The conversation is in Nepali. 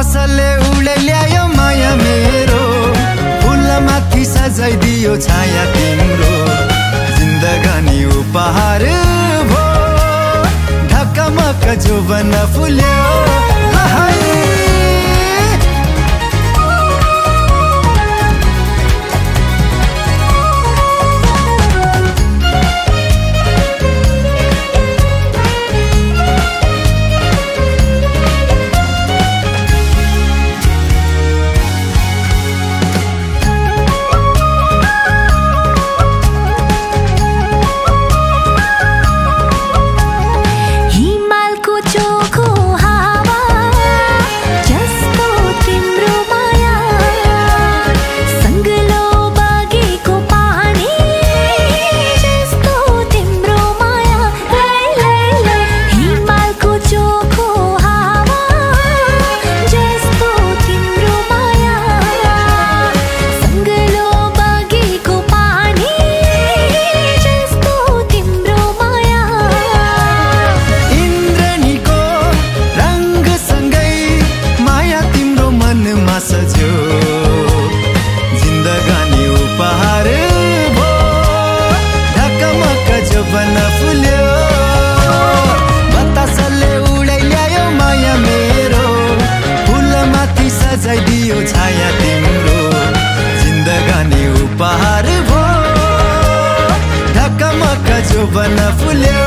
बतासले उडे ल्यायो माया मेरो, फुलमाथि सजाइदियो छाया तिम्रो। जिन्दगानी उपहार भो, ढकमक जोबन फुल्यो। जिन्दगानी उपहार भो, ढकमक जोबन फुल्यो। बतासले उडे ल्यायो माया मेरो, फुलमाथि सजाइदियो छाया तिम्रो। जिन्दगानी उपहार भो, ढकमक जोबन फुल्यो।